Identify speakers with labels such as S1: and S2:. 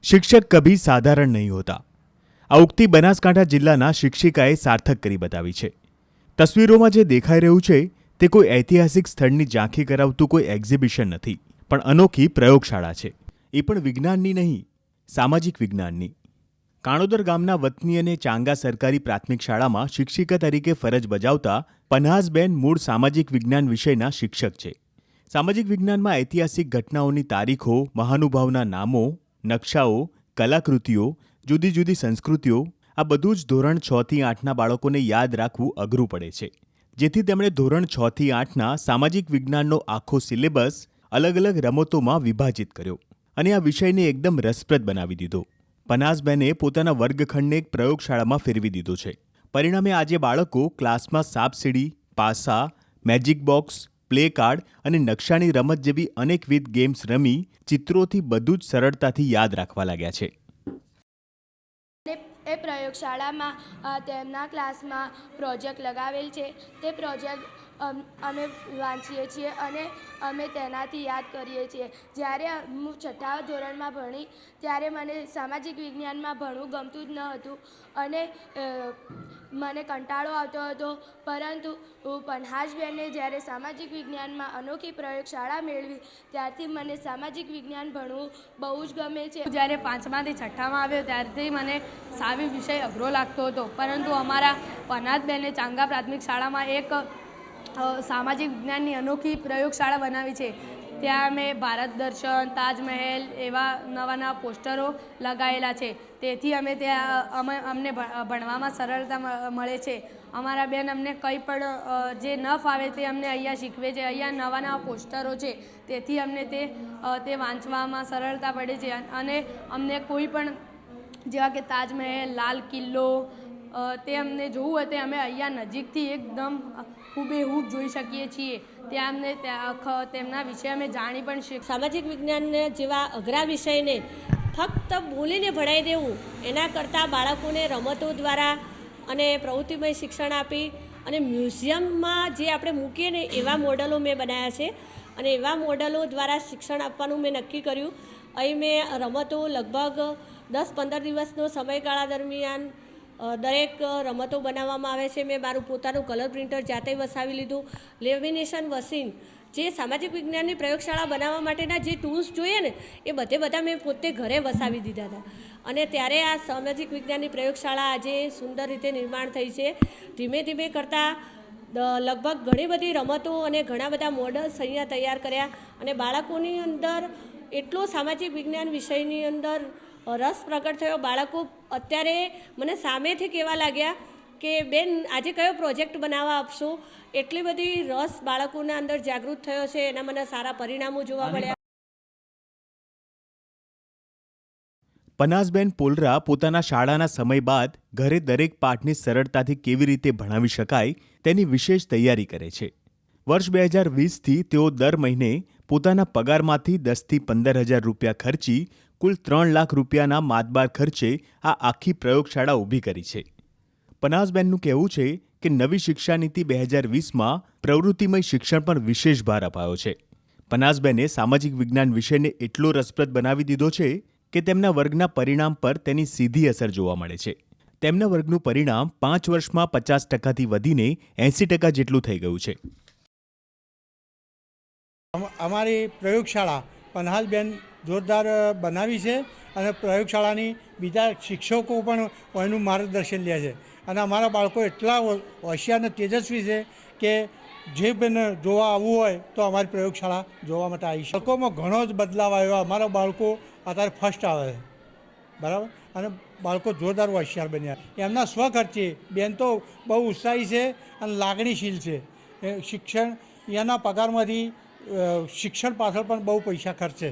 S1: शिक्षक कभी साधारण नहीं होता। આ ઉક્તિ બનાસકાંઠા જિલ્લાના શિક્ષિકાએ સાર્થક કરી બતાવી છે। તસવીરોમાં જે દેખાઈ રહ્યું છે તે કોઈ ઐતિહાસિક સ્થળની ઝાંખી કરાવતું કોઈ એક્ઝિબિશન નથી, પણ અનોખી પ્રયોગશાળા છે। એ પણ વિજ્ઞાનની નહીં, સામાજિક વિજ્ઞાનની। કાણોદર ગામના વતની અને ચાંગા સરકારી પ્રાથમિક શાળામાં શિક્ષિકા તરીકે ફરજ બજાવતા પન્હાસબેન મૂળ સામાજિક વિજ્ઞાન વિષયના શિક્ષક છે। સામાજિક વિજ્ઞાનમાં ઐતિહાસિક ઘટનાઓની તારીખો, મહાનુભાવના નામો, નકશાઓ, કલાકૃતિઓ, જુદી જુદી સંસ્કૃતિઓ, આ બધું જ ધોરણ 6 થી 8ના બાળકોને યાદ રાખવું અઘરું પડે છે। જેથી તેમણે ધોરણ 6 થી 8ના સામાજિક વિજ્ઞાનનો આખો સિલેબસ અલગ અલગ રમતોમાં વિભાજિત કર્યો અને આ વિષયને એકદમ રસપ્રદ બનાવી દીધો। પન્હાસબેને પોતાના વર્ગખંડને એક પ્રયોગશાળામાં ફેરવી દીધો છે। પરિણામે આજે બાળકો ક્લાસમાં સાપસીડી, પાસા, મેજિક બોક્સ, પ્લે કાર્ડ અને નકશાની રમત જેવી અનેકવિધ ગેમ્સ રમી ચિત્રોથી બધું જ સરળતાથી યાદ રાખવા લાગ્યા છે।
S2: એ પ્રયોગશાળામાં તેમના ક્લાસમાં પ્રોજેક્ટ લગાવેલ છે। તે પ્રોજેક્ટ અમે વાંચીએ છીએ અને અમે તેનાથી યાદ કરીએ છીએ। જ્યારે હું 6થા ધોરણમાં ભણી ત્યારે મને સામાજિક વિજ્ઞાનમાં ભણવું ગમતું જ ન હતું અને મને કંટાળો આવતો હતો, પરંતુ પન્હાસબેને જ્યારે સામાજિક વિજ્ઞાનમાં અનોખી પ્રયોગશાળા મેળવી ત્યારથી મને સામાજિક વિજ્ઞાન ભણવું બહુ જ ગમે છે।
S3: જ્યારે 5માથી 6ઠામાં આવ્યો ત્યારથી મને સાવી વિષય અઘરો લાગતો હતો, પરંતુ અમારા પન્હાસબેને ચાંગા પ્રાથમિક શાળામાં એક સામાજિક વિજ્ઞાનની અનોખી પ્રયોગશાળા બનાવી છે। ત્યાં અમે ભારત દર્શન, તાજમહેલ એવા નવા નવા પોસ્ટરો લગાવેલા છે। તેથી અમે ત્યાં અમને ભણવામાં સરળતા મળે છે। અમારા બેન અમને કંઈ પણ જે ન ફાવે તે અમને અહીંયા શીખવે છે। અહીંયા નવા નવા પોસ્ટરો છે, તેથી અમને તે વાંચવામાં સરળતા પડે છે અને અમને કોઈ પણ જેવા કે તાજમહેલ, લાલ કિલ્લો તે અમને જોવું હોય તે અમે અહીંયા નજીકથી એકદમ હુબેહૂબ જોઈ શકીએ છીએ। ત્યાં અમને તેમના વિશે અમે જાણી પણ શકીએ।
S4: સામાજિક વિજ્ઞાન જેવા અઘરા વિષયને ફક્ત બોલીને ભણાવી દેવું એના કરતાં બાળકોને રમતો દ્વારા અને પ્રવૃત્તિમય શિક્ષણ આપી અને મ્યુઝિયમમાં જે આપણે મૂકીએ ને એવા મોડલો મેં બનાવ્યા છે અને એવા મોડલો દ્વારા શિક્ષણ આપવાનું મેં નક્કી કર્યું। અહીં મેં રમતો લગભગ 10-15 દિવસનો સમયગાળા દરમિયાન દરેક રમતો બનાવવામાં આવે છે। મેં મારું પોતાનું કલર પ્રિન્ટર જાતે વસાવી લીધું। લેમિનેશન મશીન, જે સામાજિક વિજ્ઞાનની પ્રયોગશાળા બનાવવા માટેના જે ટૂલ્સ જોઈએ ને એ બધા મેં પોતે ઘરે વસાવી દીધા હતા અને ત્યારે આ સામાજિક વિજ્ઞાનની પ્રયોગશાળા આજે સુંદર રીતે નિર્માણ થઈ છે। ધીમે ધીમે કરતાં લગભગ ઘણી બધી રમતો અને ઘણા બધા મોડલ્સ અહીંયા તૈયાર કર્યા અને બાળકોની અંદર એટલો સામાજિક વિજ્ઞાન વિષયની અંદર રસ પ્રગટ થયો। બાળકો અત્યારે મને સામેથી કહેવા લાગ્યા કે બેન આજે કયો પ્રોજેક્ટ બનાવવા આપશો। એટલી બધી રસ બાળકોના અંદર જાગૃત થયો છે, એના મને સારા પરિણામો જોવા મળ્યા।
S1: પન્હાસબેન પોલરા પોતાના શાળાના સમય બાદ ઘરે દરેક પાઠને સરળતાથી કેવી રીતે ભણાવી શકાય તેની વિશેષ તૈયારી કરે છે। વર્ષ 2020થી તેઓ દર મહિને પોતાના પગારમાંથી 10,000 થી 15,000 રૂપિયા ખર્ચી કુલ 3 લાખ રૂપિયાના માતબાર ખર્ચે આ આખી પ્રયોગશાળા ઊભી કરી છે। પન્હાસબેનનું કહેવું છે કે નવી શિક્ષા નીતિ 2020માં પ્રવૃત્તિમય શિક્ષણ પર વિશેષ ભાર અપાયો છે। પન્હાસબેને સામાજિક વિજ્ઞાન વિષયને એટલો રસપ્રદ બનાવી દીધો છે કે તેમના વર્ગના પરિણામ પર તેની સીધી અસર જોવા મળે છે। તેમના વર્ગનું પરિણામ 5 વર્ષમાં 50%થી વધીને 80% જેટલું થઈ ગયું છે।
S5: અમારી પ્રયોગશાળા પન્હાસબેન જોરદાર બનાવી છે અને પ્રયોગશાળાની બીજા શિક્ષકો પણ એનું માર્ગદર્શન લે છે અને અમારા બાળકો એટલા હોશિયાર અને તેજસ્વી છે કે જે પણ જોવા આવવું હોય તો અમારી પ્રયોગશાળા જોવા માટે આવી શકે। બાળકોમાં ઘણો જ બદલાવ આવ્યો। અમારા બાળકો અત્યારે ફર્સ્ટ આવે છે, બરાબર, અને બાળકો જોરદાર હોશિયાર બન્યા। એમના સ્વખર્ચે બેન તો બહુ ઉત્સાહી છે અને લાગણીશીલ છે। શિક્ષણ એના પગારમાંથી શિક્ષણ પાછળ પણ બહુ પૈસા ખર્ચે।